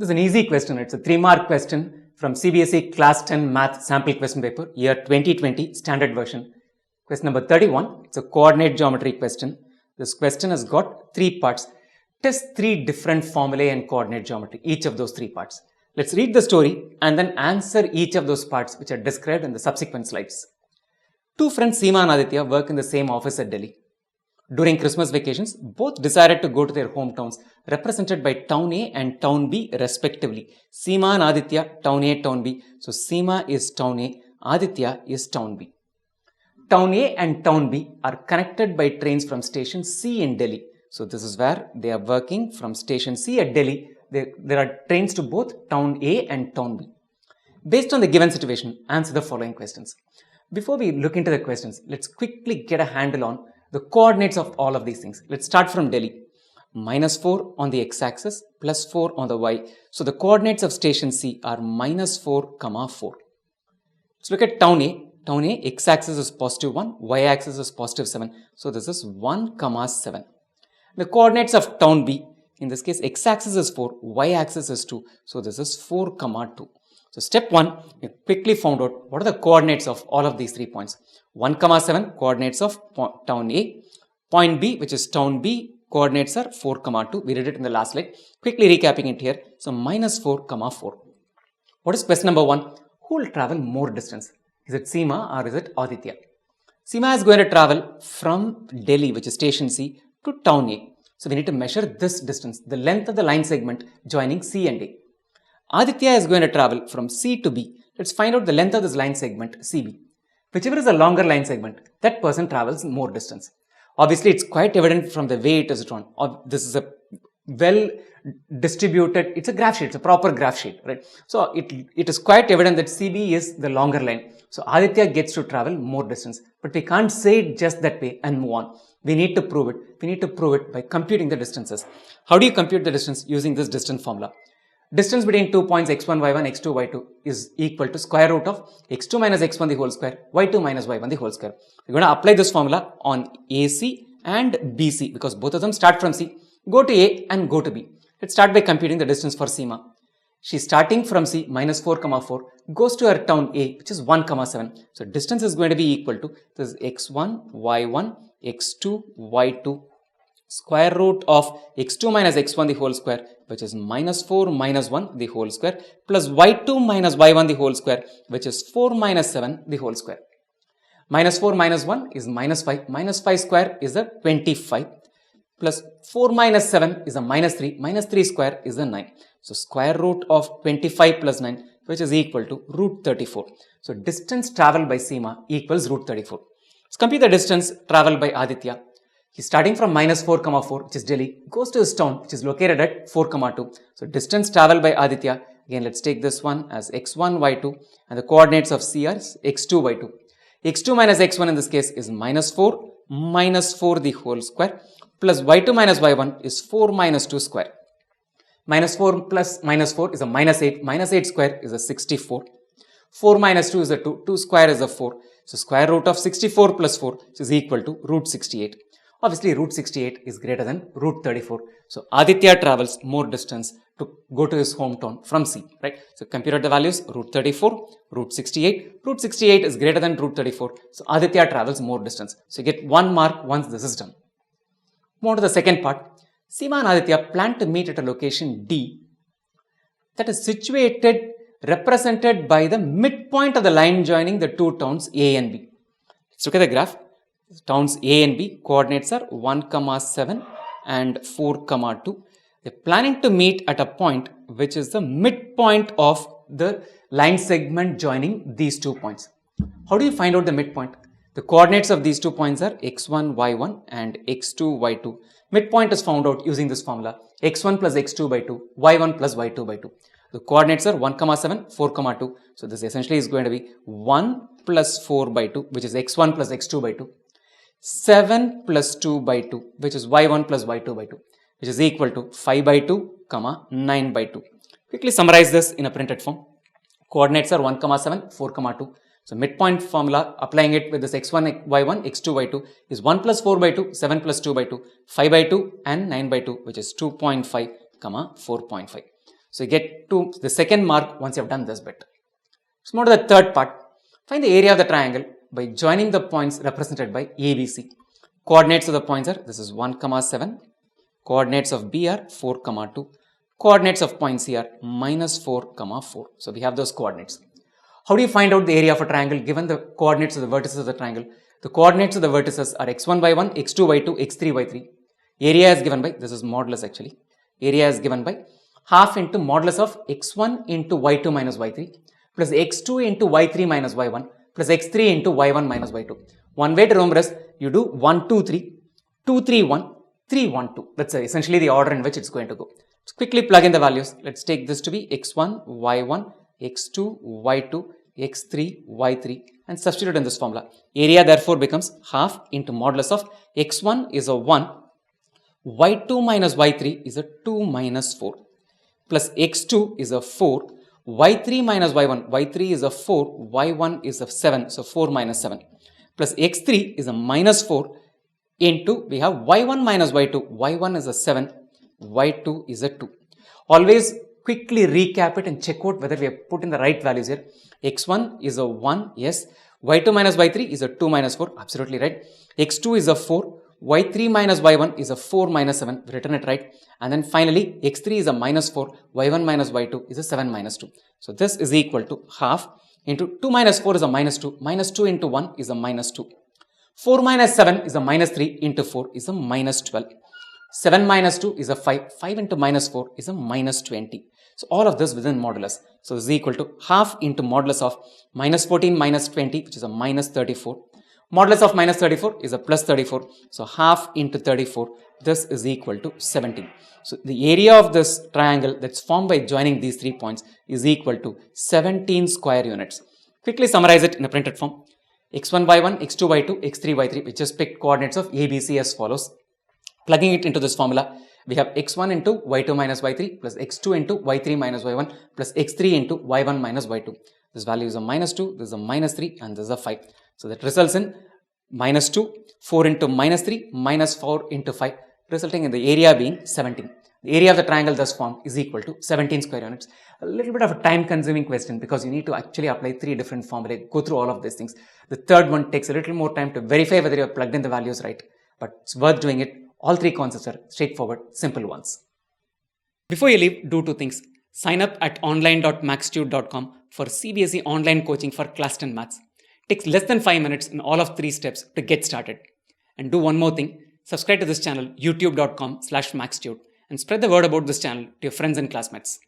This is an easy question. It's a 3-mark question from CBSE Class 10 Math Sample Question Paper, year 2020, standard version. Question number 31. It's a coordinate geometry question. This question has got 3 parts. Test 3 different formulae and coordinate geometry, each of those 3 parts. Let's read the story and then answer each of those parts which are described in the subsequent slides. 2 friends Seema and Aditya work in the same office at Delhi. During Christmas vacations, both decided to go to their hometowns, represented by Town A and Town B respectively. Seema and Aditya, Town A, Town B. So Seema is Town A, Aditya is Town B. Town A and Town B are connected by trains from station C in Delhi. So this is where they are working from station C at Delhi. There are trains to both Town A and Town B. Based on the given situation, answer the following questions. Before we look into the questions, let's quickly get a handle on the coordinates of all of these things. Let's start from Delhi. -4 on the x-axis, +4 on the y. So the coordinates of station C are -4, 4. Let's look at Town A. Town A, x-axis is +1, y-axis is +7. So this is 1, 7. The coordinates of Town B, in this case x-axis is 4, y-axis is 2. So this is 4, 2. So step 1, we quickly found out what are the coordinates of all of these 3 points. 1, 7, coordinates of Town A. Point B, which is Town B, coordinates are 4, 2. We did it in the last slide. Quickly recapping it here. So -4, 4. What is question number 1? Who will travel more distance? Is it Seema or is it Aditya? Seema is going to travel from Delhi, which is station C, to Town A. So we need to measure this distance, the length of the line segment joining C and A. Aditya is going to travel from C to B. Let's find out the length of this line segment CB. Whichever is a longer line segment, that person travels more distance. Obviously, it's quite evident from the way it is drawn. This is a well distributed, it's a graph sheet, it's a proper graph sheet, right? So it is quite evident that CB is the longer line. So Aditya gets to travel more distance, but we can't say it just that way and move on. We need to prove it. We need to prove it by computing the distances. How do you compute the distance? Using this distance formula. Distance between 2 points x1, y1, x2, y2 is equal to square root of x2 minus x1 the whole square, y2 minus y1 the whole square. We're going to apply this formula on AC and BC because both of them start from C. Go to A and go to B. Let's start by computing the distance for Seema. She's starting from C, -4, 4, goes to her town A, which is 1, 7. So distance is going to be equal to this x1, y1, x2, y2, square root of x2 minus x1 the whole square, which is -4 minus 1 the whole square, plus y2 minus y1 the whole square, which is 4 minus 7 the whole square. -4 minus 1 is -5. -5 square is a 25. Plus 4 minus 7 is a -3. -3 square is a 9. So square root of 25 plus 9, which is equal to root 34. So distance traveled by Seema equals root 34. Let's compute the distance traveled by Aditya. He's starting from -4, 4, which is Delhi, goes to his town, which is located at 4, 2. So distance traveled by Aditya, again let's take this one as x1, y2, and the coordinates of C are x2, y2. x2 minus x1 in this case is -4 minus 4 the whole square, plus y2 minus y1 is 4 minus 2 square. -4 plus -4 is a -8. -8 square is a 64. 4 minus 2 is a 2. 2 square is a 4. So square root of 64 plus 4 is equal to root 68. Obviously, root 68 is greater than root 34. So Aditya travels more distance to go to his hometown from C, right? So compute the values, root 34, root 68. Root 68 is greater than root 34. So Aditya travels more distance. So you get 1 mark once this is done. Move on to the second part. Seema and Aditya plan to meet at a location D that is situated, represented by the midpoint of the line joining the two towns A and B. Let's look at the graph. Towns A and B coordinates are 1, 7 and 4, 2. They're planning to meet at a point which is the midpoint of the line segment joining these 2 points. How do you find out the midpoint? The coordinates of these 2 points are x1, y1 and x2, y2. Midpoint is found out using this formula x1 plus x2 by 2, y1 plus y2 by 2. The coordinates are 1, 7, 4, 2. So this essentially is going to be 1 plus 4 by 2, which is x1 plus x2 by 2. 7 plus 2 by 2, which is y1 plus y2 by 2, which is equal to 5 by 2, 9 by 2. Quickly summarize this in a printed form. Coordinates are 1, 7, 4, 2. So midpoint formula, applying it with this x1, y1, x2, y2 is 1 plus 4 by 2, 7 plus 2 by 2, 5 by 2 and 9 by 2, which is 2.5, 4.5. So you get to the second mark once you have done this bit. Let's move to the third part. Find the area of the triangle by joining the points represented by ABC. Coordinates of the points are, this is 1, 7. Coordinates of B are 4, 2. Coordinates of point C are -4, 4. So we have those coordinates. How do you find out the area of a triangle given the coordinates of the vertices of the triangle? The coordinates of the vertices are x1 by 1, x2 by 2, x3 by 3. Area is given by, this is modulus actually. Area is given by half into modulus of x1 into y2 minus y3 plus x2 into y3 minus y1 plus x3 into y1 minus y2. One way to remember is you do 1, 2, 3, 2, 3, 1, 3, 1, 2. That's essentially the order in which it's going to go. Let's quickly plug in the values. Let's take this to be x1, y1, x2, y2, x3, y3 and substitute in this formula. Area therefore becomes half into modulus of x1 is a 1, y2 minus y3 is a 2 minus 4 plus x2 is a 4, y3 minus y1, y3 is a 4, y1 is a 7, so 4 minus 7 plus x3 is a minus 4 into we have y1 minus y2, y1 is a 7, y2 is a 2. Always quickly recap it and check out whether we have put in the right values here. x1 is a 1, yes. y2 minus y3 is a 2 minus 4, absolutely right. x2 is a 4, y3 minus y1 is a 4 minus 7, written it right. And then finally x3 is a minus 4, y1 minus y2 is a 7 minus 2. So this is equal to half into 2 minus 4 is a minus 2 into 1 is a minus 2. 4 minus 7 is a minus 3 into 4 is a minus 12. 7 minus 2 is a 5. 5 into minus 4 is a minus 20. So all of this within modulus. So this is equal to half into modulus of minus 14 minus 20 which is a minus 34. Modulus of minus 34 is a plus 34. So half into 34. This is equal to 17. So the area of this triangle that's formed by joining these 3 points is equal to 17 square units. Quickly summarize it in a printed form. x1 by 1, x2 by 2, x3 by 3. We just picked coordinates of ABC as follows. Plugging it into this formula, we have x1 into y2 minus y3 plus x2 into y3 minus y1 plus x3 into y1 minus y2. This value is a minus 2, this is a minus 3 and this is a 5. So that results in minus 2, 4 into minus 3, minus 4 into 5, resulting in the area being 17. The area of the triangle thus formed is equal to 17 square units. A little bit of a time consuming question because you need to actually apply 3 different formulae, go through all of these things. The third one takes a little more time to verify whether you have plugged in the values right, but it's worth doing it. All 3 concepts are straightforward, simple ones. Before you leave, do 2 things. Sign up at online.maxtute.com for CBSE online coaching for class 10 maths. It takes less than 5 minutes in all of 3 steps to get started. And do one more thing, subscribe to this channel youtube.com/maxtute and spread the word about this channel to your friends and classmates.